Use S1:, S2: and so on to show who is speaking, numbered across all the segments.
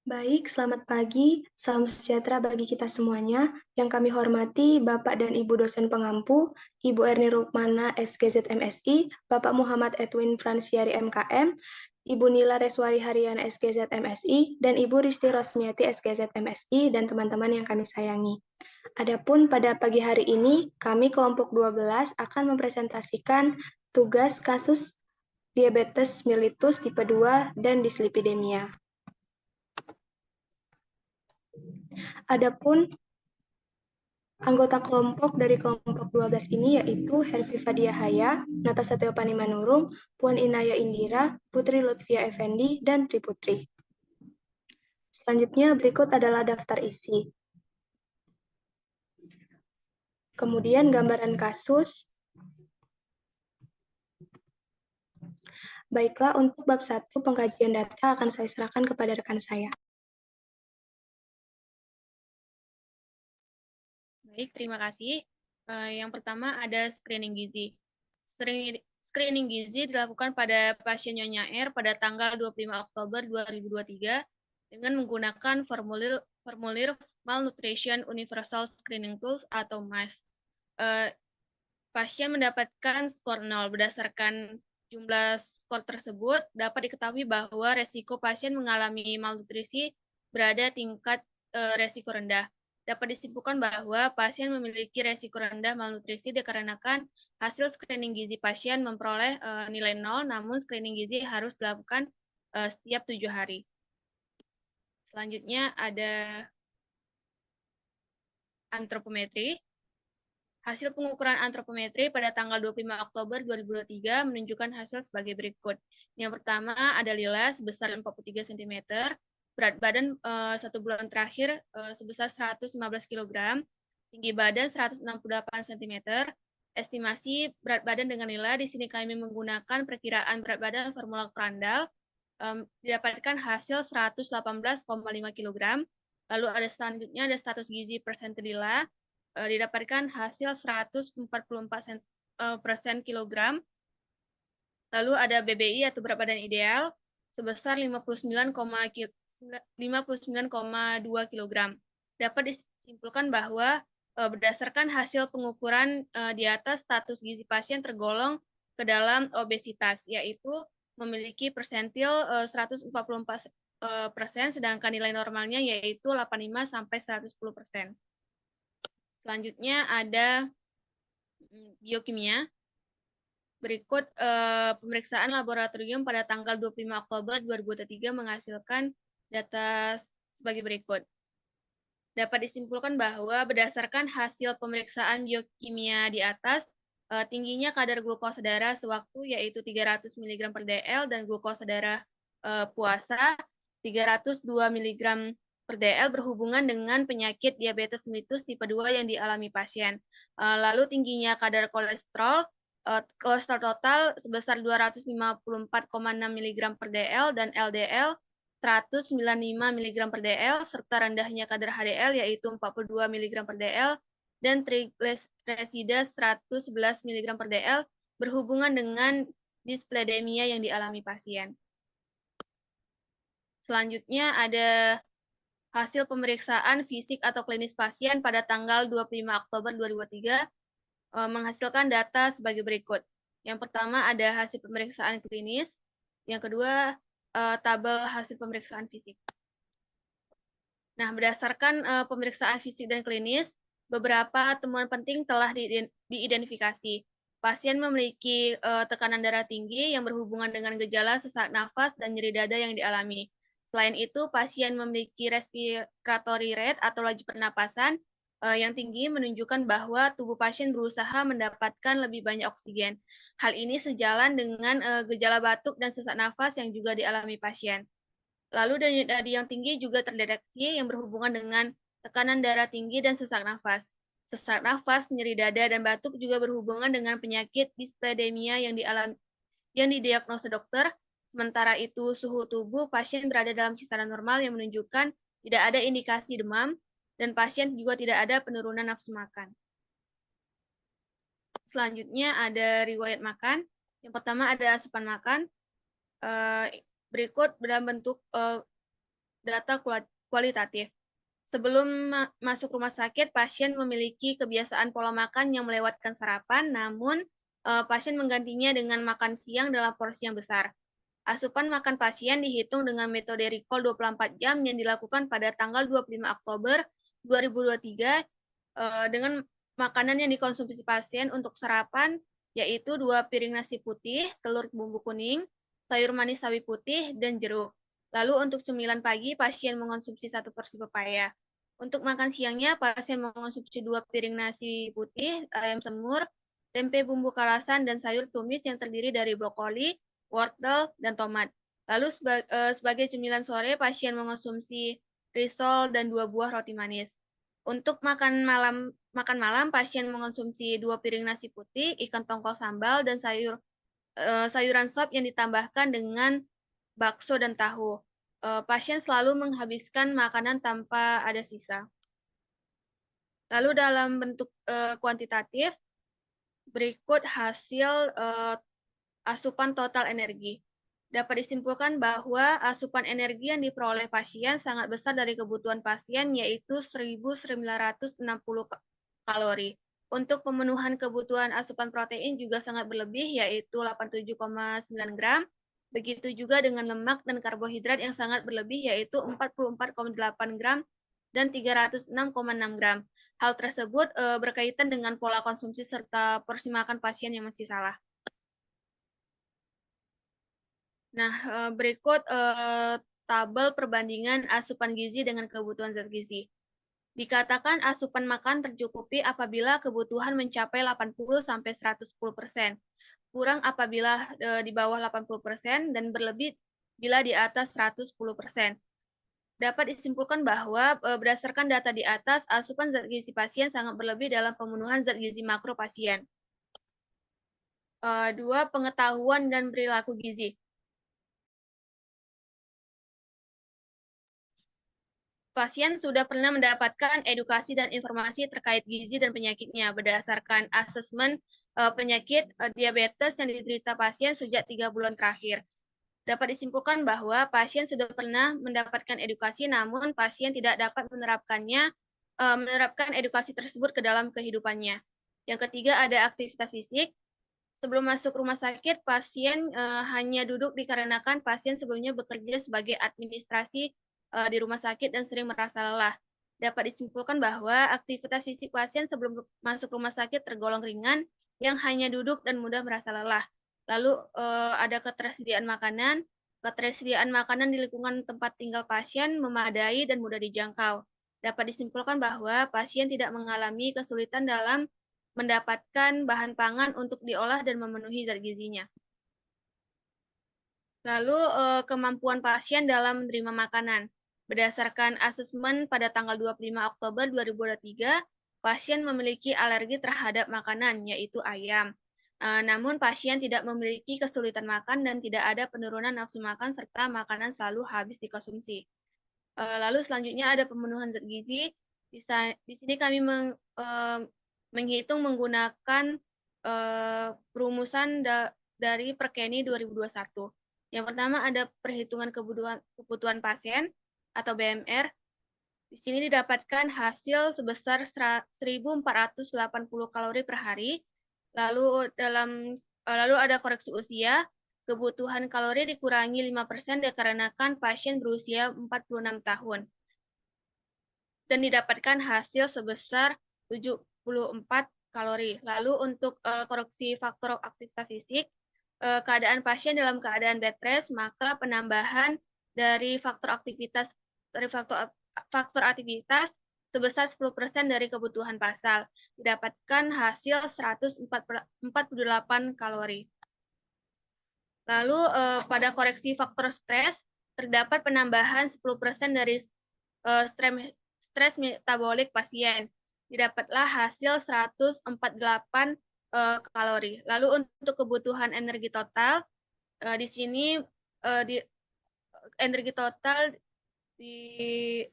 S1: Baik, selamat pagi. Salam sejahtera bagi kita semuanya. Yang kami hormati Bapak dan Ibu dosen pengampu, Ibu Erni Rukmana SGZ MSI, Bapak Muhammad Edwin Fransiari MKM, Ibu Nila Reswari Haryana SGZ MSI, dan Ibu Risti Rosmiati SGZ MSI, dan teman-teman yang kami sayangi. Adapun pada pagi hari ini, kami kelompok 12 akan mempresentasikan tugas kasus diabetes mellitus tipe 2 dan dislipidemia. Adapun anggota kelompok dari kelompok 12 ini yaitu Hervi Fadiahaya, Natasha Panimanurung, Puan Inaya Indira, Putri Lutfia Effendi, dan Triputri. Selanjutnya berikut adalah daftar isi. Kemudian gambaran kasus. Baiklah, untuk bab 1 pengkajian data akan saya serahkan kepada rekan saya.
S2: Baik, terima kasih. Yang pertama ada screening gizi. Screening gizi dilakukan pada pasien Nyonya R pada tanggal 25 Oktober 2023 dengan menggunakan formulir Malnutrition Universal Screening Tools atau MAS. Pasien mendapatkan skor 0. Berdasarkan jumlah skor tersebut, dapat diketahui bahwa resiko pasien mengalami malnutrisi berada tingkat resiko rendah. Dapat disimpulkan bahwa pasien memiliki resiko rendah malnutrisi dikarenakan hasil screening gizi pasien memperoleh nilai 0, namun screening gizi harus dilakukan setiap 7 hari. Selanjutnya ada antropometri. Hasil pengukuran antropometri pada tanggal 25 Oktober 2023 menunjukkan hasil sebagai berikut. Yang pertama ada Lila sebesar 43 cm, berat badan 1 bulan terakhir sebesar 115 kg, tinggi badan 168 cm, estimasi berat badan dengan Lila, di sini kami menggunakan perkiraan berat badan formula Prandtl, didapatkan hasil 118,5 kg. Lalu ada selanjutnya ada status gizi persentila, didapatkan hasil 144% kilogram. Lalu ada BBI atau berat badan ideal sebesar 59,2 kg. Dapat disimpulkan bahwa berdasarkan hasil pengukuran di atas, status gizi pasien tergolong ke dalam obesitas, yaitu memiliki persentil 144%, sedangkan nilai normalnya yaitu 85 sampai 110%. Selanjutnya ada biokimia. Berikut pemeriksaan laboratorium pada tanggal 25 Oktober 2023 menghasilkan data sebagai berikut. Dapat disimpulkan bahwa berdasarkan hasil pemeriksaan biokimia di atas, tingginya kadar glukosa darah sewaktu yaitu 300 mg per dl dan glukosa darah puasa 302 mg per dl berhubungan dengan penyakit diabetes mellitus tipe 2 yang dialami pasien. Lalu tingginya kadar kolesterol total sebesar 254,6 mg per dl dan LDL 195 mg per dl, serta rendahnya kadar HDL yaitu 42 mg per dl dan trigliserida 111 mg per dl berhubungan dengan dislipidemia yang dialami pasien. Selanjutnya ada hasil pemeriksaan fisik atau klinis pasien pada tanggal 25 Oktober 2023 menghasilkan data sebagai berikut. Yang pertama ada hasil pemeriksaan klinis, yang kedua tabel hasil pemeriksaan fisik. Nah, berdasarkan pemeriksaan fisik dan klinis, beberapa temuan penting telah diidentifikasi. Pasien memiliki tekanan darah tinggi yang berhubungan dengan gejala sesak nafas dan nyeri dada yang dialami. Selain itu, pasien memiliki respiratory rate atau laju pernapasan yang tinggi, menunjukkan bahwa tubuh pasien berusaha mendapatkan lebih banyak oksigen. Hal ini sejalan dengan gejala batuk dan sesak nafas yang juga dialami pasien. Lalu denyut nadi yang tinggi juga terdeteksi yang berhubungan dengan tekanan darah tinggi dan sesak nafas. Sesak nafas, nyeri dada, dan batuk juga berhubungan dengan penyakit dislipidemia yang didiagnosa dokter. Sementara itu, suhu tubuh pasien berada dalam kisaran normal yang menunjukkan tidak ada indikasi demam, dan pasien juga tidak ada penurunan nafsu makan. Selanjutnya ada riwayat makan. Yang pertama ada asupan makan. Berikut dalam bentuk data kualitatif. Sebelum masuk rumah sakit, pasien memiliki kebiasaan pola makan yang melewatkan sarapan, namun pasien menggantinya dengan makan siang dalam porsi yang besar. Asupan makan pasien dihitung dengan metode recall 24 jam yang dilakukan pada tanggal 25 Oktober 2023 dengan makanan yang dikonsumsi pasien untuk sarapan, yaitu 2 piring nasi putih, telur bumbu kuning, sayur manis sawi putih, dan jeruk. Lalu untuk cemilan pagi, pasien mengonsumsi 1 porsi pepaya. Untuk makan siangnya, pasien mengonsumsi 2 piring nasi putih, ayam semur, tempe bumbu kalasan, dan sayur tumis yang terdiri dari brokoli, wortel, dan tomat. Lalu sebagai cemilan sore, pasien mengonsumsi risol dan 2 buah roti manis. Untuk makan malam, pasien mengonsumsi 2 piring nasi putih, ikan tongkol sambal, dan sayuran sop yang ditambahkan dengan bakso dan tahu. Pasien selalu menghabiskan makanan tanpa ada sisa. Lalu dalam bentuk kuantitatif, berikut hasil asupan total energi. Dapat disimpulkan bahwa asupan energi yang diperoleh pasien sangat besar dari kebutuhan pasien, yaitu 1.960 kalori. Untuk pemenuhan kebutuhan asupan protein juga sangat berlebih, yaitu 87,9 gram. Begitu juga dengan lemak dan karbohidrat yang sangat berlebih, yaitu 44,8 gram dan 306,6 gram. Hal tersebut berkaitan dengan pola konsumsi serta porsi makan pasien yang masih salah. Nah, berikut tabel perbandingan asupan gizi dengan kebutuhan zat gizi. Dikatakan asupan makan tercukupi apabila kebutuhan mencapai 80-110%, kurang apabila di bawah 80%, dan berlebih bila di atas 110%. Dapat disimpulkan bahwa berdasarkan data di atas, asupan zat gizi pasien sangat berlebih dalam pemenuhan zat gizi makro pasien. 2. Pengetahuan dan perilaku gizi. Pasien sudah pernah mendapatkan edukasi dan informasi terkait gizi dan penyakitnya berdasarkan asesmen penyakit diabetes yang diderita pasien sejak 3 bulan terakhir. Dapat disimpulkan bahwa pasien sudah pernah mendapatkan edukasi, namun pasien tidak dapat menerapkan edukasi tersebut ke dalam kehidupannya. Yang ketiga, ada aktivitas fisik. Sebelum masuk rumah sakit, pasien hanya duduk dikarenakan pasien sebelumnya bekerja sebagai administrasi di rumah sakit dan sering merasa lelah. Dapat disimpulkan bahwa aktivitas fisik pasien sebelum masuk rumah sakit tergolong ringan yang hanya duduk dan mudah merasa lelah. Lalu ada ketersediaan makanan. Ketersediaan makanan di lingkungan tempat tinggal pasien memadai dan mudah dijangkau. Dapat disimpulkan bahwa pasien tidak mengalami kesulitan dalam mendapatkan bahan pangan untuk diolah dan memenuhi zat gizinya. Lalu kemampuan pasien dalam menerima makanan. Berdasarkan asesmen pada tanggal 25 Oktober 2023, pasien memiliki alergi terhadap makanan, yaitu ayam. Namun pasien tidak memiliki kesulitan makan dan tidak ada penurunan nafsu makan serta makanan selalu habis dikonsumsi. Lalu selanjutnya ada pemenuhan zat gizi. Di sini kami menghitung menggunakan perumusan dari Perkeni 2021. Yang pertama ada perhitungan kebutuhan pasien atau BMR. Di sini didapatkan hasil sebesar 1.480 kalori per hari. Lalu ada koreksi usia. Kebutuhan kalori dikurangi 5% dikarenakan pasien berusia 46 tahun. Dan didapatkan hasil sebesar 74 kalori. Lalu untuk koreksi faktor aktivitas fisik, keadaan pasien dalam keadaan bed rest, maka penambahan dari faktor aktivitas sebesar 10% dari kebutuhan basal. Didapatkan hasil 148 kalori. Lalu pada koreksi faktor stres, terdapat penambahan 10% dari stres metabolik pasien. Didapatlah hasil 148 kalori. Lalu untuk kebutuhan energi total, di sini energi total didapatkan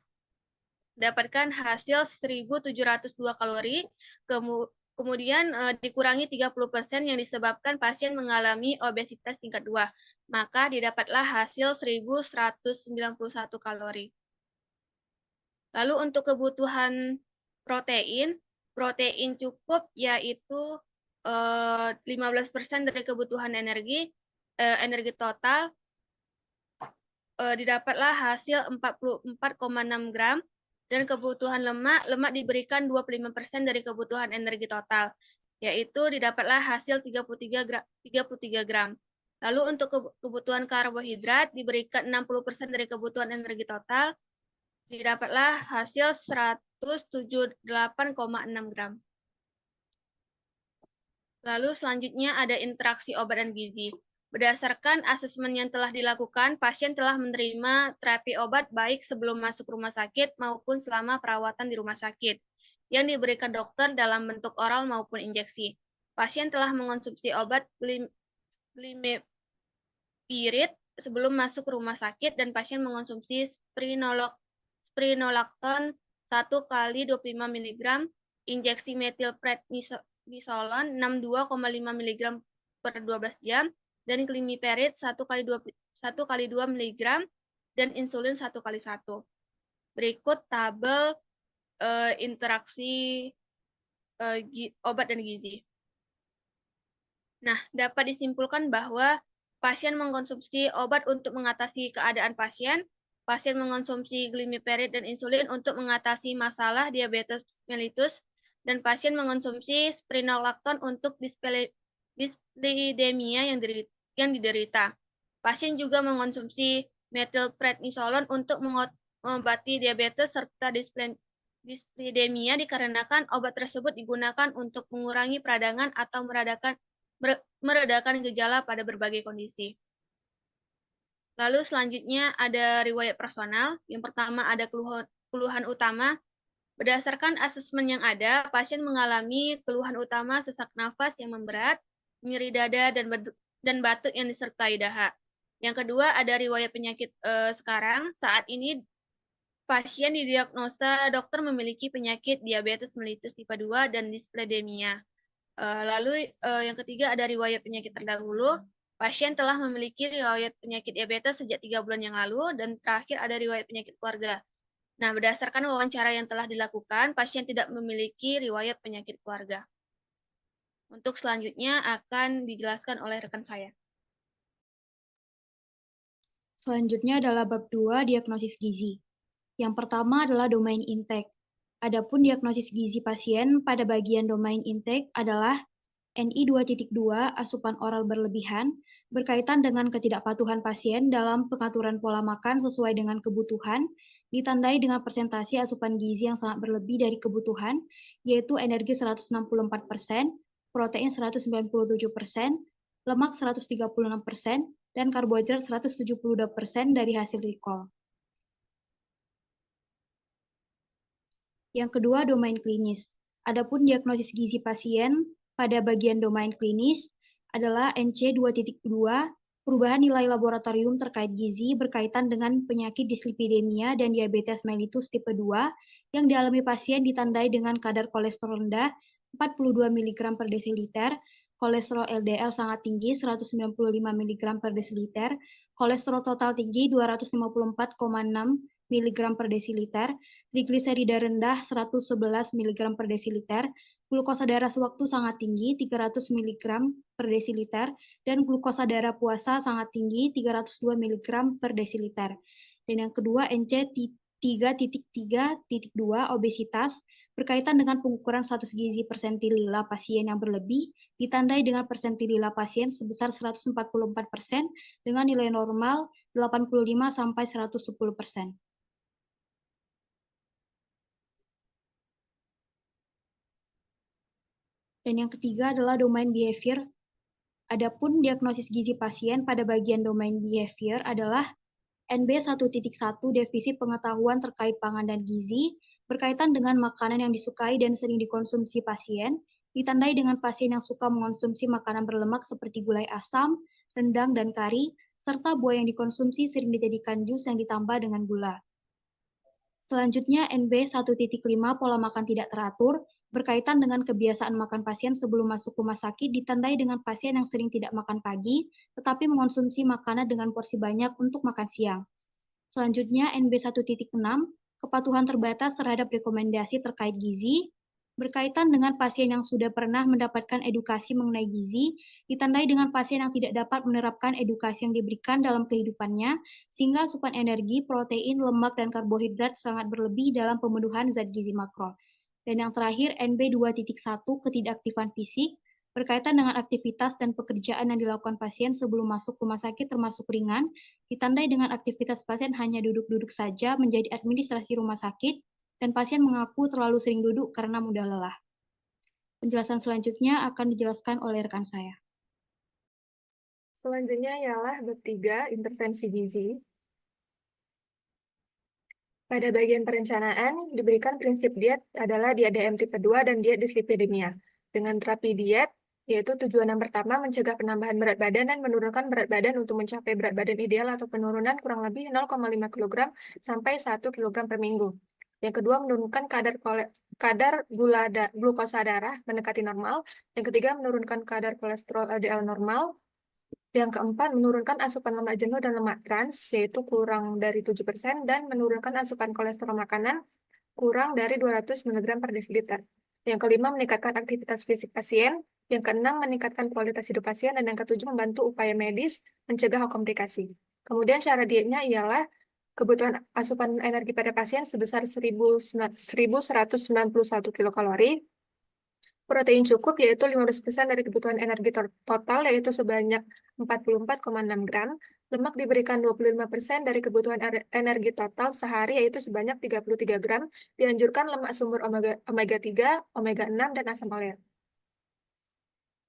S2: hasil 1.702 kalori, kemudian dikurangi 30% yang disebabkan pasien mengalami obesitas tingkat 2, maka didapatlah hasil 1.191 kalori. Lalu untuk kebutuhan protein, protein cukup yaitu 15% dari kebutuhan energi total didapatlah hasil 44,6 gram, dan kebutuhan lemak diberikan 25% dari kebutuhan energi total, yaitu didapatlah hasil 33 gram. Lalu untuk kebutuhan karbohidrat diberikan 60% dari kebutuhan energi total, didapatlah hasil 178,6 gram. Lalu selanjutnya ada interaksi obat dan gizi. Berdasarkan asesmen yang telah dilakukan, pasien telah menerima terapi obat baik sebelum masuk rumah sakit maupun selama perawatan di rumah sakit, yang diberikan dokter dalam bentuk oral maupun injeksi. Pasien telah mengonsumsi obat glimepirid sebelum masuk rumah sakit, dan pasien mengonsumsi spironolactone 1 kali 25 mg, injeksi metilprednisolon 62,5 mg per 12 jam, dan glimepirid 1 kali 2 mg, dan insulin 1 kali 1. Berikut tabel interaksi obat dan gizi. Nah, dapat disimpulkan bahwa pasien mengkonsumsi obat untuk mengatasi keadaan pasien, pasien mengkonsumsi glimepirid dan insulin untuk mengatasi masalah diabetes mellitus, dan pasien mengkonsumsi spironolactone untuk dislipidemia yang diderita. Pasien juga mengkonsumsi metilprednisolon untuk mengobati diabetes serta dislipidemia dikarenakan obat tersebut digunakan untuk mengurangi peradangan atau meredakan gejala pada berbagai kondisi. Lalu selanjutnya ada riwayat personal. Yang pertama ada keluhan utama. Berdasarkan asesmen yang ada, pasien mengalami keluhan utama sesak nafas yang memberat, nyeri dada, dan batuk yang disertai dahak. Yang kedua ada riwayat penyakit sekarang. Saat ini pasien didiagnosa dokter memiliki penyakit diabetes mellitus tipe 2 dan dislipidemia. Lalu yang ketiga ada riwayat penyakit terdahulu. Pasien telah memiliki riwayat penyakit diabetes sejak 3 bulan yang lalu, dan terakhir ada riwayat penyakit keluarga. Nah, berdasarkan wawancara yang telah dilakukan, pasien tidak memiliki riwayat penyakit keluarga. Untuk selanjutnya akan dijelaskan oleh rekan saya.
S3: Selanjutnya adalah bab 2, diagnosis gizi. Yang pertama adalah domain intake. Adapun diagnosis gizi pasien pada bagian domain intake adalah NI 2.2 asupan oral berlebihan berkaitan dengan ketidakpatuhan pasien dalam pengaturan pola makan sesuai dengan kebutuhan, ditandai dengan persentase asupan gizi yang sangat berlebih dari kebutuhan, yaitu energi 164%, protein 197%, lemak 136%, dan karbohidrat 172% dari hasil recall. Yang kedua, domain klinis. Adapun diagnosis gizi pasien pada bagian domain klinis adalah NC 2.2, perubahan nilai laboratorium terkait gizi berkaitan dengan penyakit dislipidemia dan diabetes mellitus tipe 2 yang dialami pasien ditandai dengan kadar kolesterol rendah 42 mg per desiliter, kolesterol LDL sangat tinggi 195 mg per desiliter, kolesterol total tinggi 254,6 mg per desiliter, trigliserida rendah 111 mg per desiliter, glukosa darah sewaktu sangat tinggi 300 mg per desiliter, dan glukosa darah puasa sangat tinggi 302 mg per desiliter. Dan yang kedua, NC 3.3.2 obesitas berkaitan dengan pengukuran status gizi persentilila pasien yang berlebih ditandai dengan persentilila pasien sebesar 144% dengan nilai normal 85-110%. Dan yang ketiga adalah domain behavior. Adapun diagnosis gizi pasien pada bagian domain behavior adalah NB 1.1 defisit pengetahuan terkait pangan dan gizi berkaitan dengan makanan yang disukai dan sering dikonsumsi pasien, ditandai dengan pasien yang suka mengonsumsi makanan berlemak seperti gulai asam, rendang, dan kari, serta buah yang dikonsumsi sering dijadikan jus yang ditambah dengan gula. Selanjutnya, NB 1.5 pola makan tidak teratur, berkaitan dengan kebiasaan makan pasien sebelum masuk rumah sakit ditandai dengan pasien yang sering tidak makan pagi, tetapi mengonsumsi makanan dengan porsi banyak untuk makan siang. Selanjutnya, NB 1.6, kepatuhan terbatas terhadap rekomendasi terkait gizi, berkaitan dengan pasien yang sudah pernah mendapatkan edukasi mengenai gizi, ditandai dengan pasien yang tidak dapat menerapkan edukasi yang diberikan dalam kehidupannya, sehingga asupan energi, protein, lemak, dan karbohidrat sangat berlebih dalam pemenuhan zat gizi makro. Dan yang terakhir, NB 2.1, ketidakaktifan fisik, berkaitan dengan aktivitas dan pekerjaan yang dilakukan pasien sebelum masuk rumah sakit termasuk ringan, ditandai dengan aktivitas pasien hanya duduk-duduk saja menjadi administrasi rumah sakit, dan pasien mengaku terlalu sering duduk karena mudah lelah. Penjelasan selanjutnya akan dijelaskan oleh rekan saya.
S4: Selanjutnya ialah bab 3, intervensi gizi. Pada bagian perencanaan, diberikan prinsip diet adalah diet DM tipe 2 dan diet dislipidemia. Dengan terapi diet, yaitu tujuan yang pertama mencegah penambahan berat badan dan menurunkan berat badan untuk mencapai berat badan ideal atau penurunan kurang lebih 0,5 kg sampai 1 kg per minggu. Yang kedua, menurunkan kadar glukosa darah mendekati normal. Yang ketiga, menurunkan kadar kolesterol LDL normal. Yang keempat, menurunkan asupan lemak jenuh dan lemak trans, yaitu kurang dari 7%, dan menurunkan asupan kolesterol makanan kurang dari 200 mg per desiliter. Yang kelima, meningkatkan aktivitas fisik pasien. Yang keenam, meningkatkan kualitas hidup pasien. Dan yang ketujuh, membantu upaya medis mencegah komplikasi. Kemudian cara dietnya ialah kebutuhan asupan energi pada pasien sebesar 1.191 kilokalori, protein cukup yaitu 15% dari kebutuhan energi total yaitu sebanyak 44,6 gram, lemak diberikan 25% dari kebutuhan energi total sehari yaitu sebanyak 33 gram, dianjurkan lemak sumber omega 3, omega 6, dan asam oleat.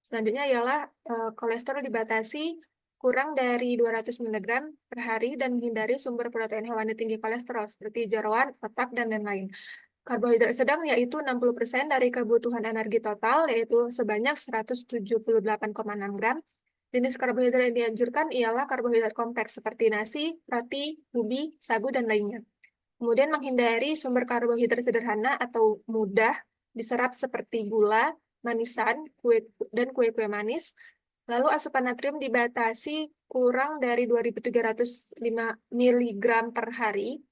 S4: Selanjutnya ialah kolesterol dibatasi kurang dari 200 mg per hari dan menghindari sumber protein hewani tinggi kolesterol seperti jeroan, otak, dan lain-lain. Karbohidrat sedang yaitu 60% dari kebutuhan energi total yaitu sebanyak 178,6 gram. Jenis karbohidrat yang dianjurkan ialah karbohidrat kompleks seperti nasi, roti, ubi, sagu, dan lainnya. Kemudian menghindari sumber karbohidrat sederhana atau mudah diserap seperti gula, manisan, dan kue-kue manis. Lalu asupan natrium dibatasi kurang dari 2.305 mg per hari.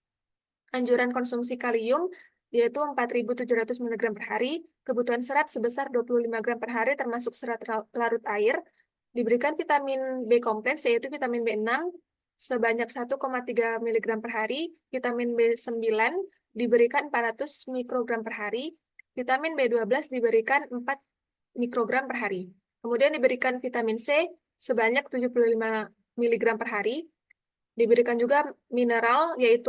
S4: Anjuran konsumsi kalium yaitu 4.700 mg per hari. Kebutuhan serat sebesar 25 gram per hari termasuk serat larut air. Diberikan vitamin B kompleks yaitu vitamin B6 sebanyak 1,3 mg per hari. Vitamin B9 diberikan 400 mikrogram per hari. Vitamin B12 diberikan 4 mikrogram per hari. Kemudian diberikan vitamin C sebanyak 75 mg per hari. Diberikan juga mineral yaitu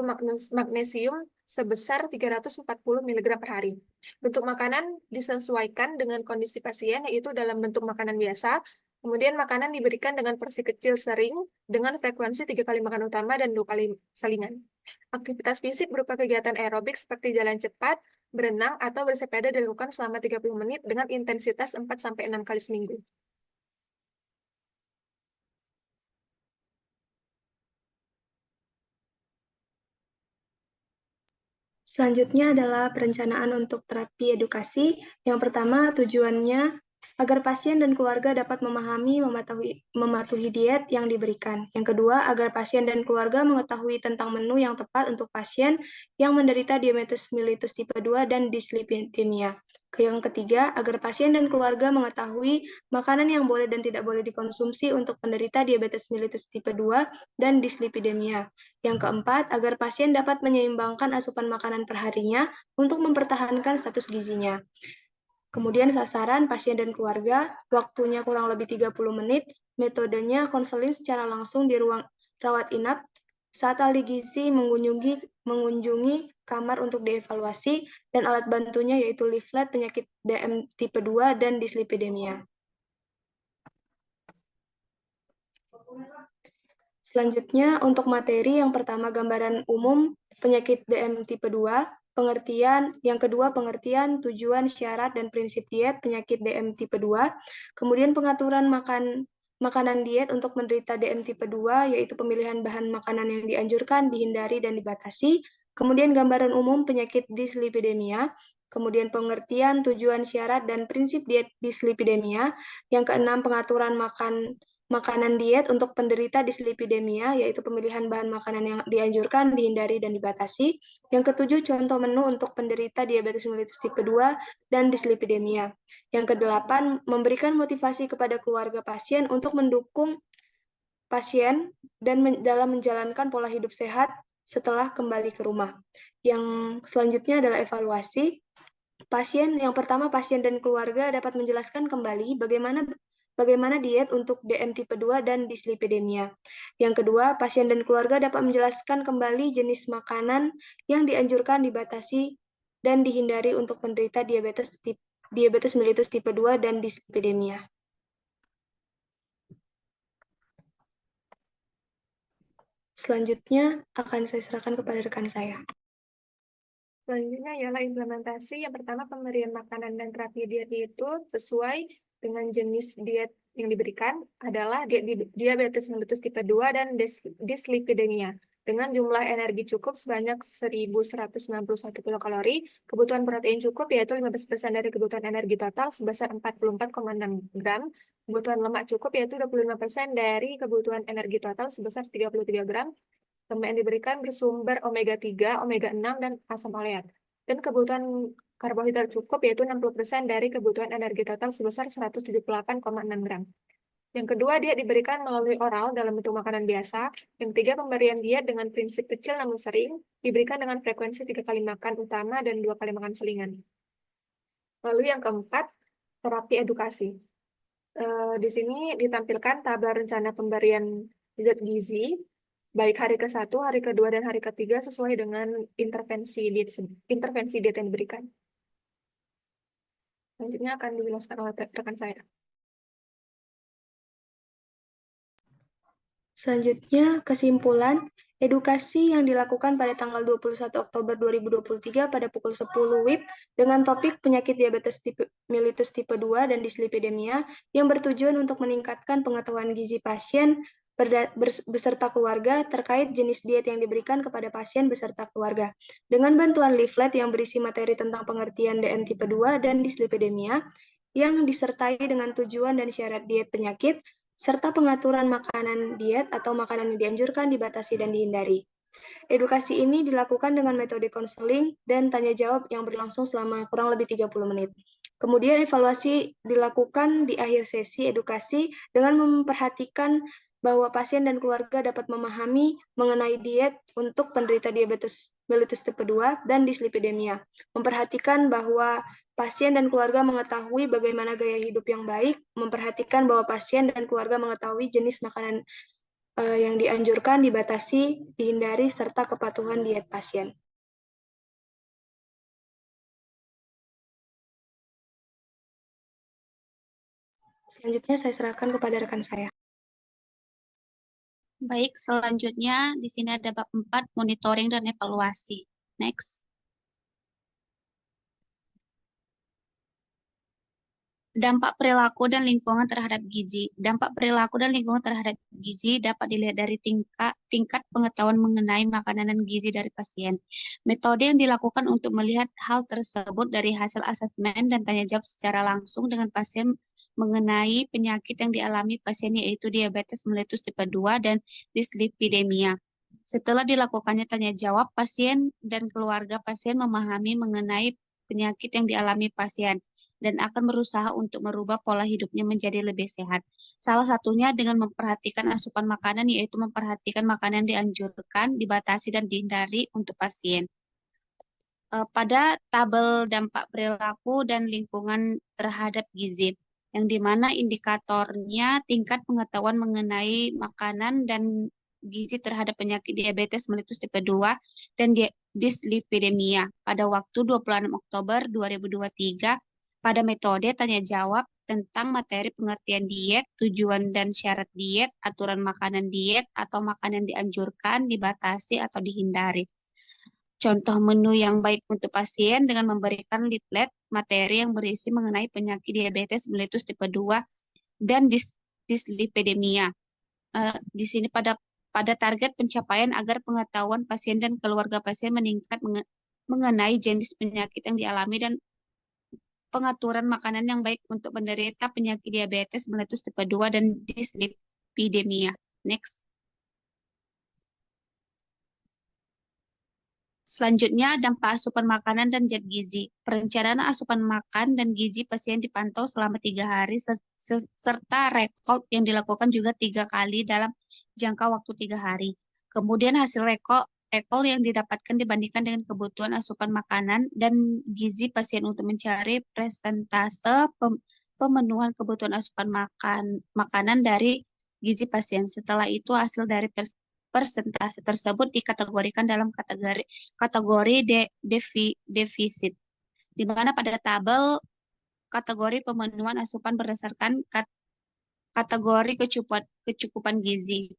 S4: magnesium sebesar 340 mg per hari. Bentuk makanan disesuaikan dengan kondisi pasien yaitu dalam bentuk makanan biasa. Kemudian makanan diberikan dengan porsi kecil sering dengan frekuensi 3 kali makan utama dan 2 kali salingan. Aktivitas fisik berupa kegiatan aerobik seperti jalan cepat, berenang, atau bersepeda dilakukan selama 30 menit dengan intensitas 4-6 kali seminggu.
S1: Selanjutnya adalah perencanaan untuk terapi edukasi. Yang pertama, tujuannya agar pasien dan keluarga dapat memahami, mematuhi diet yang diberikan. Yang kedua, agar pasien dan keluarga mengetahui tentang menu yang tepat untuk pasien yang menderita diabetes mellitus tipe 2 dan dislipidemia. Yang ketiga, agar pasien dan keluarga mengetahui makanan yang boleh dan tidak boleh dikonsumsi untuk penderita diabetes mellitus tipe 2 dan dislipidemia. Yang keempat, agar pasien dapat menyeimbangkan asupan makanan perharinya untuk mempertahankan status gizinya. Kemudian sasaran pasien dan keluarga, waktunya kurang lebih 30 menit, metodenya konseling secara langsung di ruang rawat inap, saat ahli gizi mengunjungi kamar untuk dievaluasi, dan alat bantunya yaitu leaflet penyakit DM tipe 2 dan dislipidemia. Selanjutnya, untuk materi yang pertama gambaran umum penyakit DM tipe 2, pengertian, yang kedua pengertian, tujuan, syarat, dan prinsip diet penyakit DM tipe 2, kemudian pengaturan makanan diet untuk menderita DM tipe 2, yaitu pemilihan bahan makanan yang dianjurkan, dihindari, dan dibatasi, kemudian gambaran umum penyakit dislipidemia, kemudian pengertian, tujuan, syarat, dan prinsip diet dislipidemia, yang keenam pengaturan makanan diet untuk penderita dislipidemia, yaitu pemilihan bahan makanan yang dianjurkan, dihindari, dan dibatasi. Yang ketujuh, contoh menu untuk penderita diabetes mellitus tipe 2 dan dislipidemia. Yang kedelapan, memberikan motivasi kepada keluarga pasien untuk mendukung pasien dan dalam menjalankan pola hidup sehat setelah kembali ke rumah. Yang selanjutnya adalah evaluasi. Yang pertama, pasien dan keluarga dapat menjelaskan kembali bagaimana diet untuk DM tipe 2 dan dislipidemia. Yang kedua, pasien dan keluarga dapat menjelaskan kembali jenis makanan yang dianjurkan, dibatasi, dan dihindari untuk penderita diabetes mellitus tipe 2 dan dislipidemia. Selanjutnya akan saya serahkan kepada rekan saya.
S4: Selanjutnya ialah implementasi. Yang pertama, pemberian makanan dan terapi diet itu sesuai dengan jenis diet yang diberikan adalah diabetes mellitus tipe 2 dan dislipidemia. Dengan jumlah energi cukup sebanyak 1.191 kilokalori, kebutuhan protein cukup yaitu 15% dari kebutuhan energi total sebesar 44,6 gram, kebutuhan lemak cukup yaitu 25% dari kebutuhan energi total sebesar 33 gram, lemak yang diberikan bersumber omega 3, omega 6, dan asam oleat. Dan kebutuhan karbohidrat cukup yaitu 60% dari kebutuhan energi total sebesar 178,6 gram. Yang kedua, diet diberikan melalui oral dalam bentuk makanan biasa. Yang ketiga, pemberian diet dengan prinsip kecil namun sering, diberikan dengan frekuensi 3 kali makan utama dan 2 kali makan selingan. Lalu yang keempat, terapi edukasi. Di sini ditampilkan tabel rencana pemberian zat gizi, baik hari ke-1, hari ke-2, dan hari ke-3 sesuai dengan intervensi diet yang diberikan. Selanjutnya akan dijelaskan oleh rekan saya.
S1: Selanjutnya, kesimpulan, edukasi yang dilakukan pada tanggal 21 Oktober 2023 pada pukul 10 WIB dengan topik penyakit diabetes mellitus tipe 2 dan dislipidemia yang bertujuan untuk meningkatkan pengetahuan gizi pasien beserta keluarga terkait jenis diet yang diberikan kepada pasien beserta keluarga. Dengan bantuan leaflet yang berisi materi tentang pengertian DM tipe 2 dan dislipidemia yang disertai dengan tujuan dan syarat diet penyakit, serta pengaturan makanan diet atau makanan yang dianjurkan, dibatasi, dan dihindari. Edukasi ini dilakukan dengan metode konseling dan tanya jawab yang berlangsung selama kurang lebih 30 menit. Kemudian evaluasi dilakukan di akhir sesi edukasi dengan memperhatikan bahwa pasien dan keluarga dapat memahami mengenai diet untuk penderita diabetes mellitus tipe 2 dan dislipidemia. Memperhatikan bahwa pasien dan keluarga mengetahui bagaimana gaya hidup yang baik, memperhatikan bahwa pasien dan keluarga mengetahui jenis makanan yang dianjurkan, dibatasi, dihindari, serta kepatuhan diet pasien. Selanjutnya saya serahkan kepada rekan saya.
S5: Baik, selanjutnya di sini ada bab 4, monitoring dan evaluasi. Next. Dampak perilaku dan lingkungan terhadap gizi. Dampak perilaku dan lingkungan terhadap gizi dapat dilihat dari tingkat pengetahuan mengenai makanan dan gizi dari pasien. Metode yang dilakukan untuk melihat hal tersebut dari hasil asesmen dan tanya jawab secara langsung dengan pasien mengenai penyakit yang dialami pasien, yaitu diabetes mellitus tipe 2 dan dislipidemia. Setelah dilakukannya tanya jawab, pasien dan keluarga pasien memahami mengenai penyakit yang dialami pasien dan akan berusaha untuk merubah pola hidupnya menjadi lebih sehat. Salah satunya dengan memperhatikan asupan makanan, yaitu memperhatikan makanan dianjurkan, dibatasi, dan dihindari untuk pasien. Pada tabel dampak perilaku dan lingkungan terhadap gizi, yang dimana indikatornya tingkat pengetahuan mengenai makanan dan gizi terhadap penyakit diabetes mellitus tipe 2 dan dislipidemia pada waktu 26 Oktober 2023 pada metode tanya jawab tentang materi pengertian diet, tujuan dan syarat diet, aturan makanan diet atau makanan dianjurkan, dibatasi atau dihindari. Contoh menu yang baik untuk pasien dengan memberikan leaflet materi yang berisi mengenai penyakit diabetes mellitus tipe 2 dan dislipidemia. Di sini pada target pencapaian agar pengetahuan pasien dan keluarga pasien meningkat mengenai jenis penyakit yang dialami dan pengaturan makanan yang baik untuk penderita penyakit diabetes mellitus tipe 2 dan dislipidemia. Next. Selanjutnya, dampak asupan makanan dan zat gizi. Perencanaan asupan makan dan gizi pasien dipantau selama 3 hari, serta rekod yang dilakukan juga 3 kali dalam jangka waktu 3 hari. Kemudian hasil rekod yang didapatkan dibandingkan dengan kebutuhan asupan makanan dan gizi pasien untuk mencari persentase pemenuhan kebutuhan asupan makanan dari gizi pasien. Setelah itu hasil dari persentase tersebut dikategorikan dalam kategori defisit, di mana pada tabel kategori pemenuhan asupan berdasarkan kategori kecukupan gizi,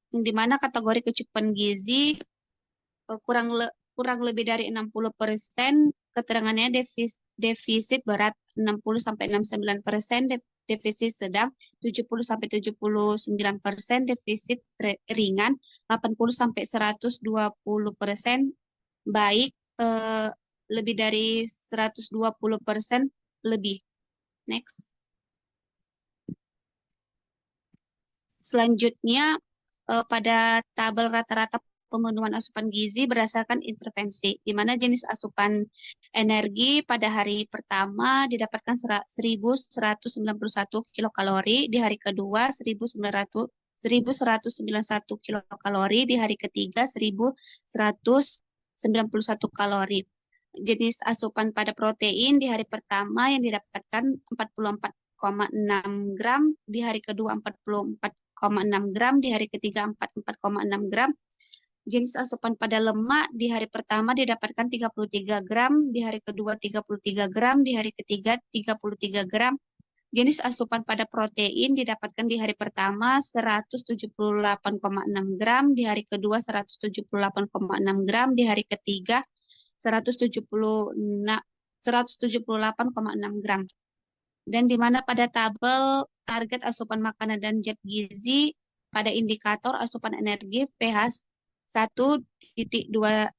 S5: di mana kategori kecukupan gizi kurang lebih dari 60%, keterangannya defisit berat 60-69%, defisit sedang 70-79%, defisit ringan 80-120%, baik lebih dari 120% lebih. Next. Selanjutnya pada tabel rata-rata pemenuhan asupan gizi berdasarkan intervensi, di mana jenis asupan energi pada hari pertama didapatkan 1.191 kilokalori, di hari kedua 1.191 kilokalori, di hari ketiga 1.191 kalori. Jenis asupan pada protein di hari pertama yang didapatkan 44,6 gram, di hari kedua 44,6 gram, di hari ketiga 44,6 gram. Jenis asupan pada lemak di hari pertama didapatkan 33 gram, di hari kedua 33 gram, di hari ketiga 33 gram. Jenis asupan pada protein didapatkan di hari pertama 178,6 gram, di hari kedua 178,6 gram, di hari ketiga 178,6 gram. Dan di mana pada tabel target asupan makanan dan zat gizi pada indikator asupan energi pH 1.2.1,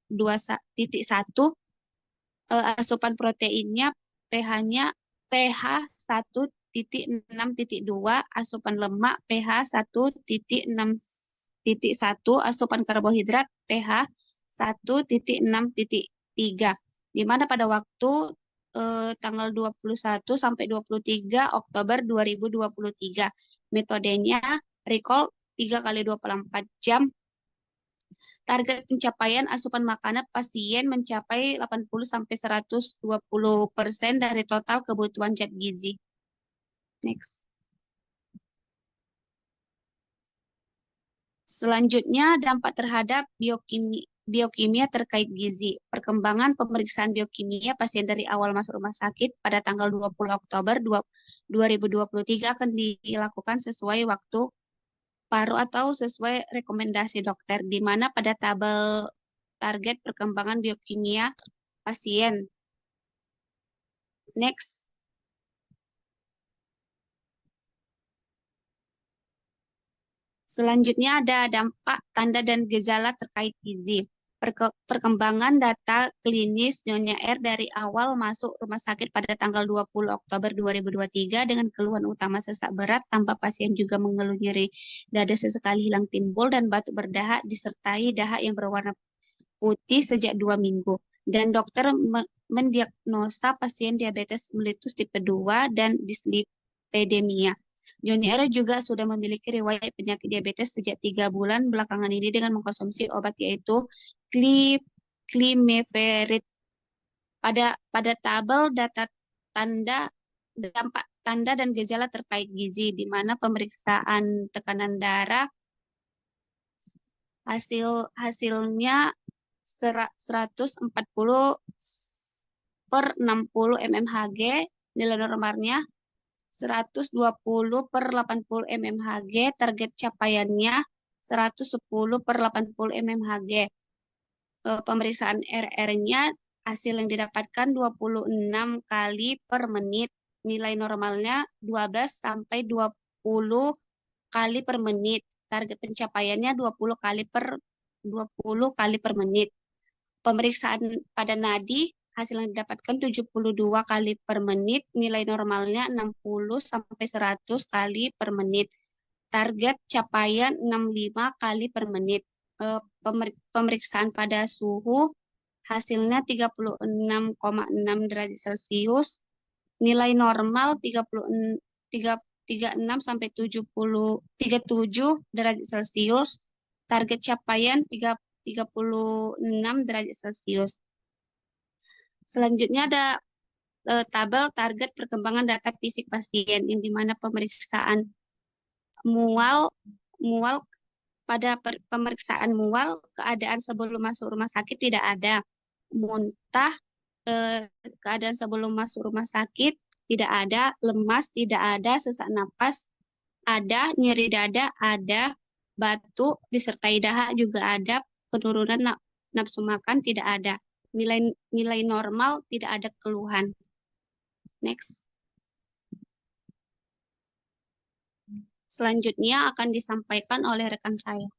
S5: asupan proteinnya pH 1.6.2, asupan lemak pH 1.6.1, asupan karbohidrat pH 1.6.3, di mana pada waktu tanggal 21 sampai 23 Oktober 2023. Metodenya recall 3 kali 24 jam. Target pencapaian asupan makanan pasien mencapai 80-120% dari total kebutuhan zat gizi. Next. Selanjutnya, dampak terhadap biokimia terkait gizi. Perkembangan pemeriksaan biokimia pasien dari awal masuk rumah sakit pada tanggal 20 Oktober 2023 akan dilakukan sesuai waktu paru atau sesuai rekomendasi dokter, di mana pada tabel target perkembangan biokimia pasien. Next. Selanjutnya ada dampak, tanda, dan gejala terkait gizi. Perkembangan data klinis Nyonya R dari awal masuk rumah sakit pada tanggal 20 Oktober 2023 dengan keluhan utama sesak berat, tanpa pasien juga mengeluh nyeri dada sesekali hilang timbul dan batuk berdahak disertai dahak yang berwarna putih sejak 2 minggu. Dan dokter mendiagnosa pasien diabetes mellitus tipe 2 dan dislipidemia. Nyonya R juga sudah memiliki riwayat penyakit diabetes sejak 3 bulan belakangan ini dengan mengkonsumsi obat yaitu Klimeferit. Pada tabel data dampak tanda dan gejala terkait gizi, di mana pemeriksaan tekanan darah hasilnya 140/60 mmHg, nilai normalnya 120/80 mmHg, target capaiannya 110/80 mmHg. Pemeriksaan RR-nya hasil yang didapatkan 26 kali per menit, nilai normalnya 12 sampai 20 kali per menit. Target pencapaiannya 20 kali per menit. Pemeriksaan pada nadi hasil yang didapatkan 72 kali per menit, nilai normalnya 60 sampai 100 kali per menit. target capaian 65 kali per menit. Pemeriksaan pada suhu hasilnya 36,6 derajat Celcius, nilai normal 36 sampai 37 derajat Celcius, target capaian 36 derajat Celcius. Selanjutnya ada tabel target perkembangan data fisik pasien, yang dimana pemeriksaan mual pada pemeriksaan mual, keadaan sebelum masuk rumah sakit tidak ada. Muntah, keadaan sebelum masuk rumah sakit tidak ada. Lemas tidak ada. Sesak napas ada. Nyeri dada ada. Batuk disertai dahak juga ada. Penurunan nafsu makan tidak ada. Nilai normal, tidak ada keluhan. Next. Selanjutnya akan disampaikan oleh rekan saya.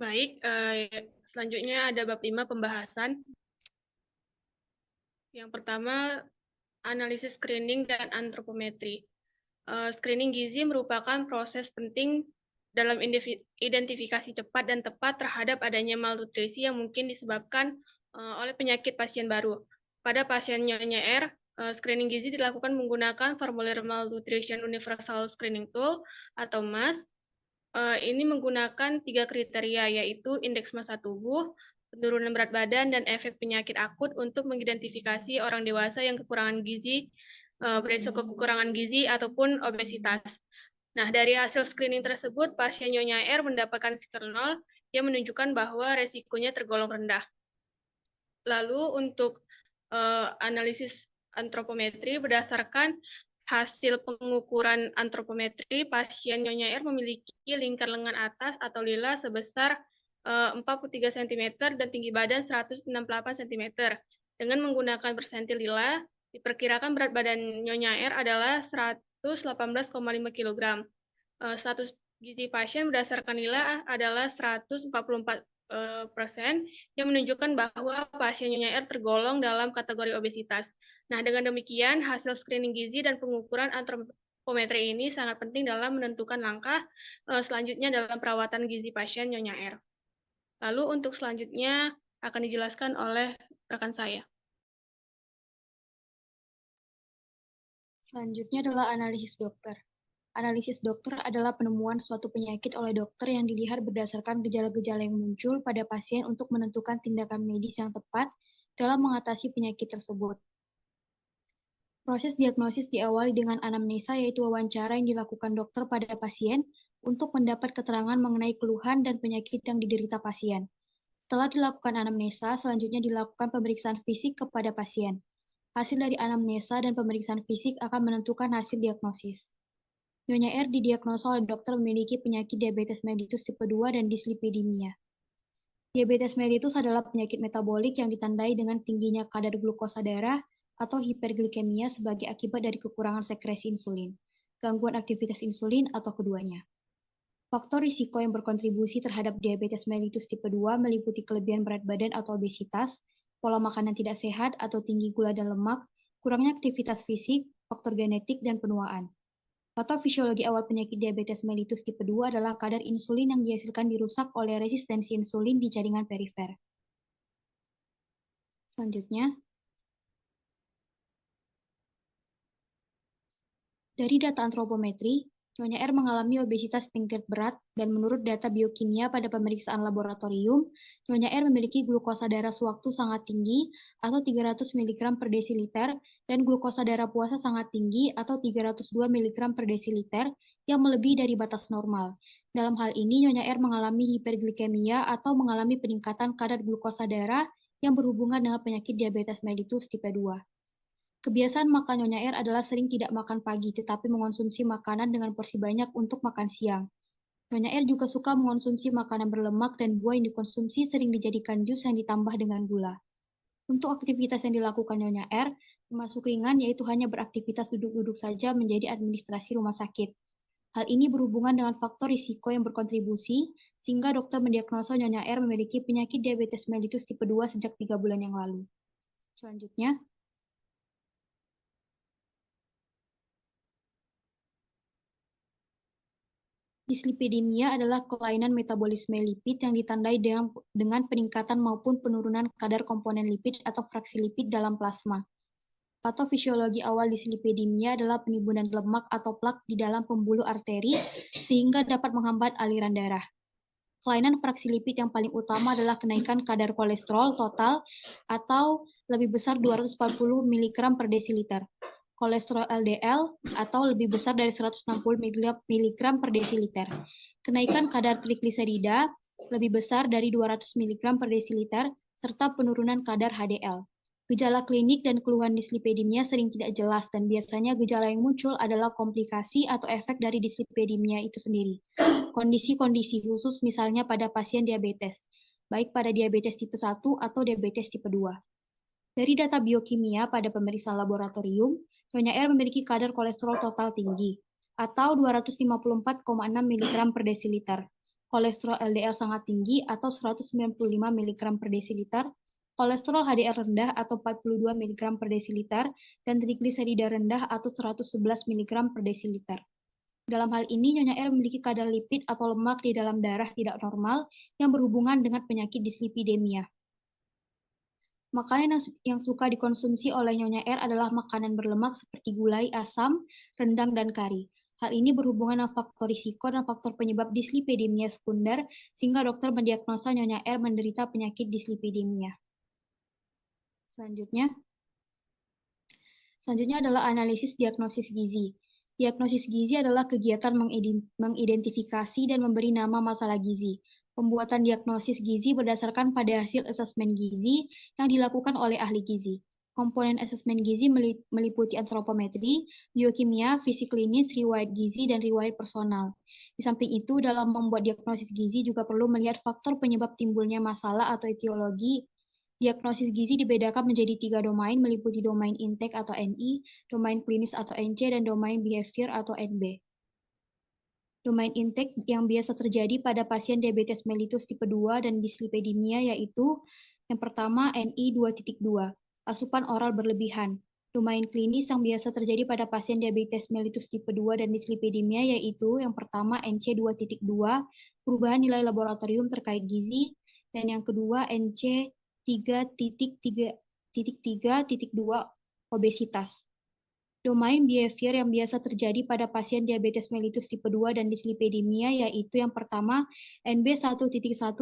S2: Baik, selanjutnya ada bab 5 pembahasan. Yang pertama, analisis screening dan antropometri. Screening gizi merupakan proses penting dalam identifikasi cepat dan tepat terhadap adanya malnutrisi yang mungkin disebabkan oleh penyakit pasien baru. Pada pasien Nyonya R, screening gizi dilakukan menggunakan formulir Malnutrition Universal Screening Tool atau MAS. Ini menggunakan 3 kriteria, yaitu indeks massa tubuh, penurunan berat badan, dan efek penyakit akut untuk mengidentifikasi orang dewasa yang kekurangan gizi, berisiko kekurangan gizi ataupun obesitas. Nah, dari hasil screening tersebut, pasien Nyonya R mendapatkan skor 0 yang menunjukkan bahwa resikonya tergolong rendah. Lalu untuk analisis antropometri, berdasarkan hasil pengukuran antropometri, pasien Nyonya R memiliki lingkar lengan atas atau lila sebesar 43 cm dan tinggi badan 168 cm. Dengan menggunakan persentil lila, diperkirakan berat badan Nyonya R adalah 118,5 kg. Status gizi pasien berdasarkan lila adalah 144%, yang menunjukkan bahwa pasien Nyonya R tergolong dalam kategori obesitas. Nah, dengan demikian, hasil screening gizi dan pengukuran antropometri ini sangat penting dalam menentukan langkah selanjutnya dalam perawatan gizi pasien Nyonya R. Lalu untuk selanjutnya akan dijelaskan oleh rekan saya.
S3: Selanjutnya adalah analisis dokter. Analisis dokter adalah penemuan suatu penyakit oleh dokter yang dilihat berdasarkan gejala-gejala yang muncul pada pasien untuk menentukan tindakan medis yang tepat dalam mengatasi penyakit tersebut. Proses diagnosis diawali dengan anamnesa, yaitu wawancara yang dilakukan dokter pada pasien untuk mendapat keterangan mengenai keluhan dan penyakit yang diderita pasien. Setelah dilakukan anamnesa, selanjutnya dilakukan pemeriksaan fisik kepada pasien. Hasil dari anamnesa dan pemeriksaan fisik akan menentukan hasil diagnosis. Nyonya R didiagnosa oleh dokter memiliki penyakit diabetes mellitus tipe 2 dan dislipidemia. Diabetes mellitus adalah penyakit metabolik yang ditandai dengan tingginya kadar glukosa darah atau hiperglikemia sebagai akibat dari kekurangan sekresi insulin, gangguan aktivitas insulin, atau keduanya. Faktor risiko yang berkontribusi terhadap diabetes mellitus tipe 2 meliputi kelebihan berat badan atau obesitas, pola makanan tidak sehat atau tinggi gula dan lemak, kurangnya aktivitas fisik, faktor genetik, dan penuaan. Patofisiologi awal penyakit diabetes mellitus tipe 2 adalah kadar insulin yang dihasilkan dirusak oleh resistensi insulin di jaringan perifer. Selanjutnya, dari data antropometri, Nyonya R mengalami obesitas tingkat berat dan menurut data biokimia pada pemeriksaan laboratorium, Nyonya R memiliki glukosa darah sewaktu sangat tinggi atau 300 mg per desiliter dan glukosa darah puasa sangat tinggi atau 302 mg per desiliter yang melebihi dari batas normal. Dalam hal ini, Nyonya R mengalami hiperglikemia atau mengalami peningkatan kadar glukosa darah yang berhubungan dengan penyakit diabetes mellitus tipe 2. Kebiasaan makan Nyonya R adalah sering tidak makan pagi, tetapi mengonsumsi makanan dengan porsi banyak untuk makan siang. Nyonya R juga suka mengonsumsi makanan berlemak dan buah yang dikonsumsi sering dijadikan jus yang ditambah dengan gula. Untuk aktivitas yang dilakukan Nyonya R, termasuk ringan, yaitu hanya beraktivitas duduk-duduk saja menjadi administrasi rumah sakit. Hal ini berhubungan dengan faktor risiko yang berkontribusi, sehingga dokter mendiagnosa Nyonya R memiliki penyakit diabetes mellitus tipe 2 sejak 3 bulan yang lalu. Selanjutnya, Dislipidemia adalah kelainan metabolisme lipid yang ditandai dengan peningkatan maupun penurunan kadar komponen lipid atau fraksi lipid dalam plasma. Patofisiologi awal dislipidemia adalah penimbunan lemak atau plak di dalam pembuluh arteri sehingga dapat menghambat aliran darah. Kelainan fraksi lipid yang paling utama adalah kenaikan kadar kolesterol total atau lebih besar 240 mg per desiliter. Kolesterol LDL atau lebih besar dari 160 mg per desiliter. Kenaikan kadar trigliserida lebih besar dari 200 mg per desiliter, serta penurunan kadar HDL. Gejala klinik dan keluhan dislipidemia sering tidak jelas dan biasanya gejala yang muncul adalah komplikasi atau efek dari dislipidemia itu sendiri. Kondisi-kondisi khusus misalnya pada pasien diabetes, baik pada diabetes tipe 1 atau diabetes tipe 2. Dari data biokimia pada pemeriksaan laboratorium, Nyonya R memiliki kadar kolesterol total tinggi, atau 254,6 mg per desiliter. Kolesterol LDL sangat tinggi, atau 195 mg per desiliter. Kolesterol HDL rendah, atau 42 mg per desiliter. Dan trigliserida rendah, atau 111 mg per desiliter. Dalam hal ini, Nyonya R memiliki kadar lipid atau lemak di dalam darah tidak normal yang berhubungan dengan penyakit dislipidemia. Makanan yang suka dikonsumsi oleh Nyonya R adalah makanan berlemak seperti gulai, asam, rendang, dan kari. Hal ini berhubungan dengan faktor risiko dan faktor penyebab dislipidemia sekunder, sehingga dokter mendiagnosa Nyonya R menderita penyakit dislipidemia. Selanjutnya adalah analisis diagnosis gizi. Diagnosis gizi adalah kegiatan mengidentifikasi dan memberi nama masalah gizi. Pembuatan diagnosis gizi berdasarkan pada hasil asesmen gizi yang dilakukan oleh ahli gizi. Komponen asesmen gizi meliputi antropometri, biokimia, fisik klinis, riwayat gizi, dan riwayat personal. Di samping itu, dalam membuat diagnosis gizi juga perlu melihat faktor penyebab timbulnya masalah atau etiologi. Diagnosis gizi dibedakan menjadi 3 domain, meliputi domain intake atau NI, domain klinis atau NC, dan domain behavior atau NB. Domain intake yang biasa terjadi pada pasien diabetes mellitus tipe 2 dan dislipidemia yaitu yang pertama NI 2.2, asupan oral berlebihan. Domain klinis yang biasa terjadi pada pasien diabetes mellitus tipe 2 dan dislipidemia yaitu yang pertama NC 2.2, perubahan nilai laboratorium terkait gizi, dan yang kedua NC 3.3.2, obesitas. Domain behavior yang biasa terjadi pada pasien diabetes mellitus tipe 2 dan dislipidemia yaitu yang pertama NB 1.1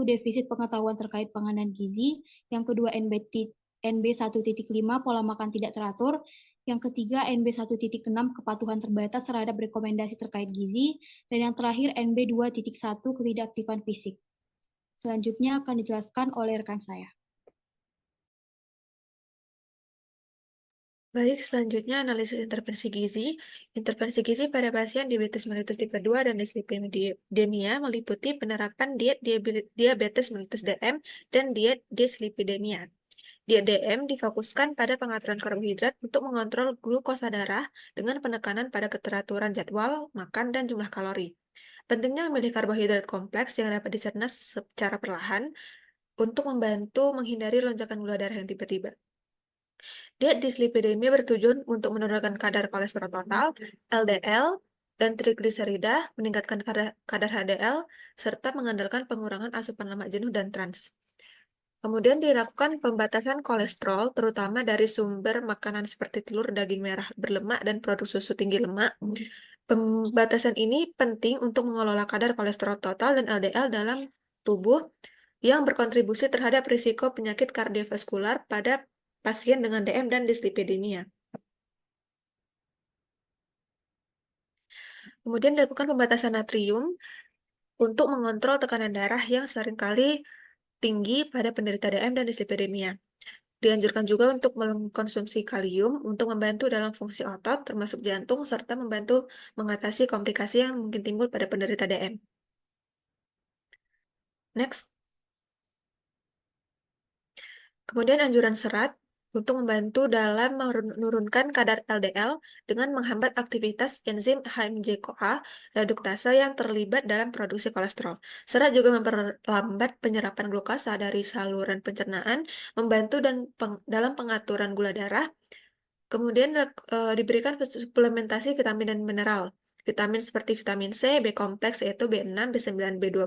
S3: defisit pengetahuan terkait panganan gizi, yang kedua NB 1.5 pola makan tidak teratur, yang ketiga NB 1.6 kepatuhan terbatas terhadap rekomendasi terkait gizi, dan yang terakhir NB 2.1 ketidakaktifan fisik. Selanjutnya akan dijelaskan oleh rekan saya.
S4: Baik, selanjutnya analisis intervensi gizi. Intervensi gizi pada pasien diabetes mellitus tipe 2 dan dislipidemia meliputi penerapan diet diabetes mellitus DM dan diet dislipidemia. Diet DM difokuskan pada pengaturan karbohidrat untuk mengontrol glukosa darah dengan penekanan pada keteraturan jadwal makan dan jumlah kalori. Pentingnya memilih karbohidrat kompleks yang dapat dicerna secara perlahan untuk membantu menghindari lonjakan gula darah yang tiba-tiba. Diet dislipidemia bertujuan untuk menurunkan kadar kolesterol total, LDL, dan trigliserida, meningkatkan kadar HDL, serta mengandalkan pengurangan asupan lemak jenuh dan trans. Kemudian dilakukan pembatasan kolesterol, terutama dari sumber makanan seperti telur, daging merah berlemak, dan produk susu tinggi lemak. Pembatasan ini penting untuk mengelola kadar kolesterol total dan LDL dalam tubuh yang berkontribusi terhadap risiko penyakit kardiovaskular pada pasien dengan DM dan dislipidemia. Kemudian dilakukan pembatasan natrium untuk mengontrol tekanan darah yang seringkali tinggi pada penderita DM dan dislipidemia. Dianjurkan juga untuk mengkonsumsi kalium untuk membantu dalam fungsi otot, termasuk jantung, serta membantu mengatasi komplikasi yang mungkin timbul pada penderita DM. Next. Kemudian anjuran serat untuk membantu dalam menurunkan kadar LDL dengan menghambat aktivitas enzim HMG-CoA reduktase yang terlibat dalam produksi kolesterol. Serat juga memperlambat penyerapan glukosa dari saluran pencernaan, membantu dalam pengaturan gula darah. Kemudian diberikan suplementasi vitamin dan mineral. Vitamin seperti vitamin C, B kompleks yaitu B6, B9, B12,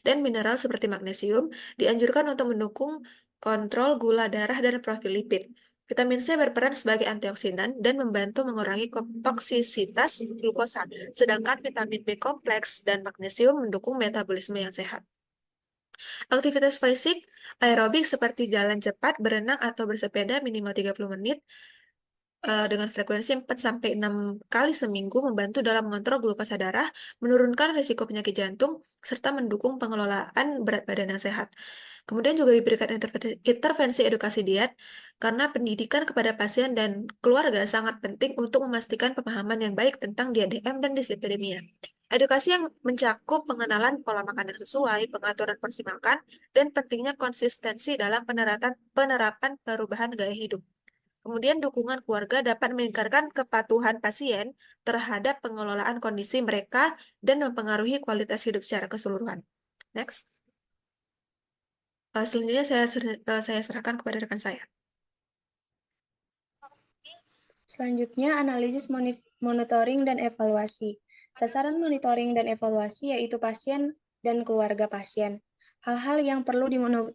S4: dan mineral seperti magnesium dianjurkan untuk mendukung kontrol gula darah dan profil lipid. Vitamin C berperan sebagai antioksidan dan membantu mengurangi toksisitas glukosa, sedangkan vitamin B kompleks dan magnesium mendukung metabolisme yang sehat. Aktivitas fisik aerobik seperti jalan cepat, berenang, atau bersepeda minimal 30 menit dengan frekuensi 4-6 kali seminggu membantu dalam mengontrol glukosa darah, menurunkan risiko penyakit jantung, serta mendukung pengelolaan berat badan yang sehat. Kemudian juga diberikan intervensi edukasi diet, karena pendidikan kepada pasien dan keluarga sangat penting untuk memastikan pemahaman yang baik tentang diet-DM dan dislipidemia. Edukasi yang mencakup pengenalan pola makan yang sesuai, pengaturan porsi makan, dan pentingnya konsistensi dalam penerapan perubahan gaya hidup. Kemudian dukungan keluarga dapat meningkatkan kepatuhan pasien terhadap pengelolaan kondisi mereka dan mempengaruhi kualitas hidup secara keseluruhan. Next. Selanjutnya saya serahkan kepada rekan saya.
S1: Selanjutnya, analisis monitoring dan evaluasi. Sasaran monitoring dan evaluasi yaitu pasien dan keluarga pasien. Hal-hal yang perlu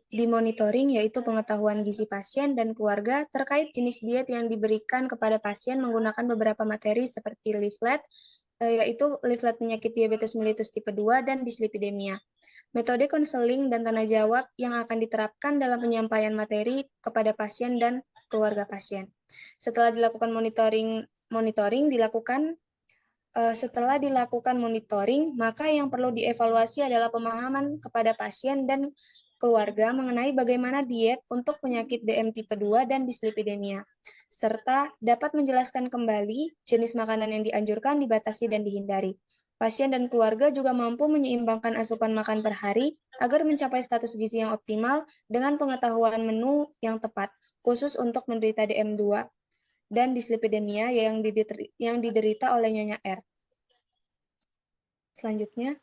S1: dimonitoring yaitu pengetahuan gizi pasien dan keluarga terkait jenis diet yang diberikan kepada pasien menggunakan beberapa materi seperti leaflet, yaitu leaflet penyakit diabetes mellitus tipe 2 dan dislipidemia. Metode konseling dan tanya jawab yang akan diterapkan dalam penyampaian materi kepada pasien dan keluarga pasien. Setelah dilakukan monitoring, maka yang perlu dievaluasi adalah pemahaman kepada pasien dan keluarga mengenai bagaimana diet untuk penyakit DM tipe 2 dan dislipidemia, serta dapat menjelaskan kembali jenis makanan yang dianjurkan, dibatasi, dan dihindari. Pasien dan keluarga juga mampu menyeimbangkan asupan makan per hari agar mencapai status gizi yang optimal dengan pengetahuan menu yang tepat, khusus untuk menderita DM2 dan dislipidemia yang diderita oleh Nyonya R. Selanjutnya,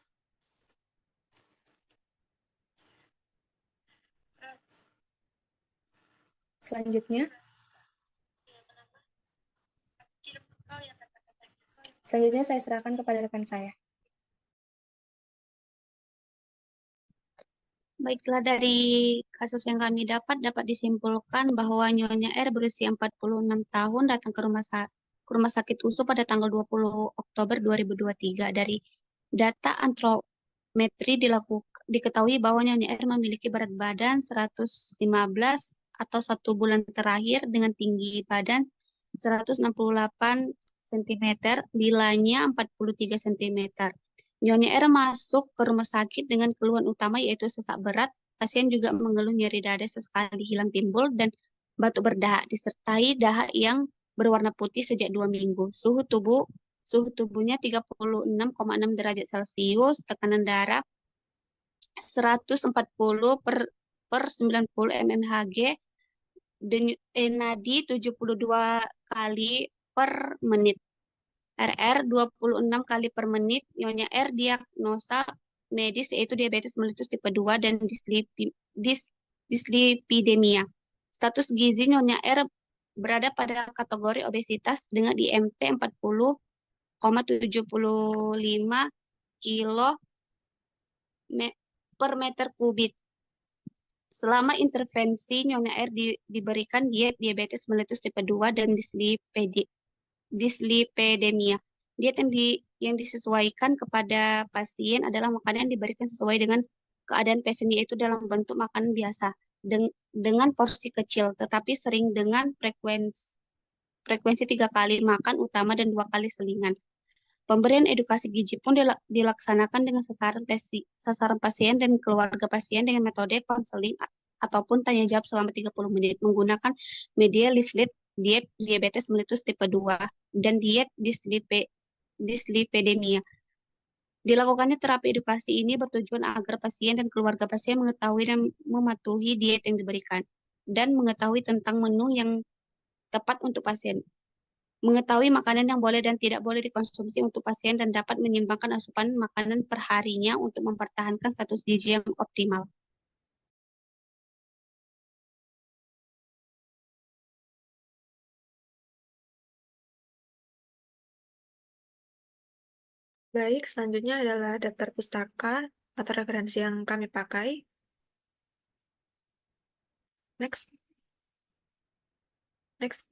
S1: saya serahkan kepada rekan saya.
S5: Baiklah, dari kasus yang kami dapat disimpulkan bahwa Nyonya R berusia 46 tahun datang ke rumah sakit USU pada tanggal 20 Oktober 2023. Dari data antrometri diketahui bahwa Nyonya R memiliki berat badan 115 atau 1 bulan terakhir dengan tinggi badan 168 cm, nilainya 43 cm. Nyonya R masuk ke rumah sakit dengan keluhan utama yaitu sesak berat. Pasien juga mengeluh nyeri dada sesekali hilang timbul dan batuk berdahak disertai dahak yang berwarna putih sejak 2 minggu. Suhu tubuhnya 36,6 derajat Celcius, tekanan darah 140 per 90 mmHg, nadi 72 kali per menit. RR 26 kali per menit. Nyonya R diagnosa medis yaitu diabetes mellitus tipe 2 dan dislipidemia. Status gizi Nyonya R berada pada kategori obesitas dengan IMT 40,75 kilo per meter kubik. Selama intervensi, Nyonya R diberikan diet diabetes mellitus tipe 2 dan dislipidemia. Diet yang disesuaikan kepada pasien adalah makanan yang diberikan sesuai dengan keadaan pasien, yaitu dalam bentuk makanan biasa dengan porsi kecil, tetapi sering dengan frekuensi 3 kali makan utama dan 2 kali selingan. Pemberian edukasi gizi pun dilaksanakan dengan sasaran pasien dan keluarga pasien dengan metode konseling ataupun tanya jawab selama 30 menit menggunakan media leaflet diet diabetes mellitus tipe 2 dan diet dislipidemia. Dilakukannya terapi edukasi ini bertujuan agar pasien dan keluarga pasien mengetahui dan mematuhi diet yang diberikan dan mengetahui tentang menu yang tepat untuk pasien, mengetahui makanan yang boleh dan tidak boleh dikonsumsi untuk pasien dan dapat menyimbangkan asupan makanan per harinya untuk mempertahankan status gizi yang optimal.
S4: Baik, selanjutnya adalah daftar pustaka atau referensi yang kami pakai. Next. Next.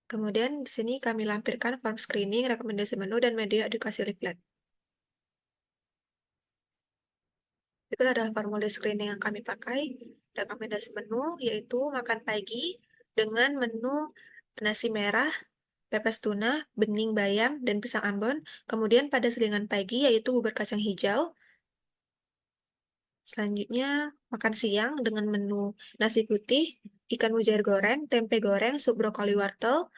S4: Kemudian di sini kami lampirkan form screening, rekomendasi menu, dan media edukasi leaflet. Itu adalah formulir screening yang kami pakai. Rekomendasi menu yaitu makan pagi dengan menu nasi merah, pepes tuna, bening bayam, dan pisang ambon. Kemudian pada selingan pagi yaitu bubur kacang hijau. Selanjutnya makan siang dengan menu nasi putih, ikan mujair goreng, tempe goreng, sup brokoli wortel,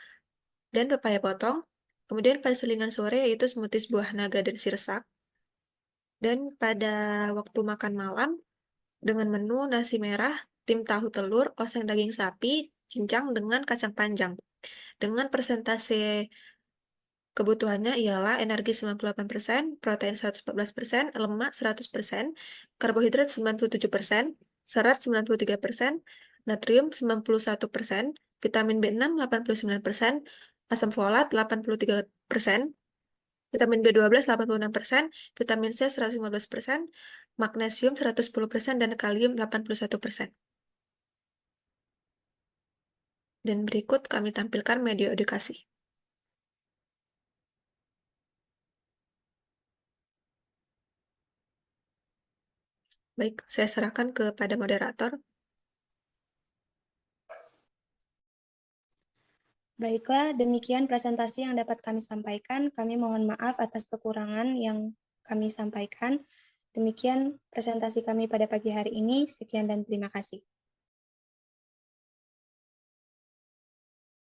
S4: dan pepaya potong. Kemudian pada selingan sore yaitu smoothies buah naga dan sirsak. Dan pada waktu makan malam dengan menu nasi merah, tim tahu telur, oseng daging sapi, cincang dengan kacang panjang. Dengan persentase kebutuhannya ialah energi 98%, protein 114%, lemak 100%, karbohidrat 97%, serat 93%, natrium 91%, vitamin B6 89%, asam folat 83%, vitamin B12 86%, vitamin C 115%, magnesium 110%, dan kalium 81%. Dan berikut kami tampilkan media edukasi. Baik, saya serahkan kepada moderator.
S1: Baiklah, demikian presentasi yang dapat kami sampaikan. Kami mohon maaf atas kekurangan yang kami sampaikan. Demikian presentasi kami pada pagi hari ini. Sekian dan terima kasih.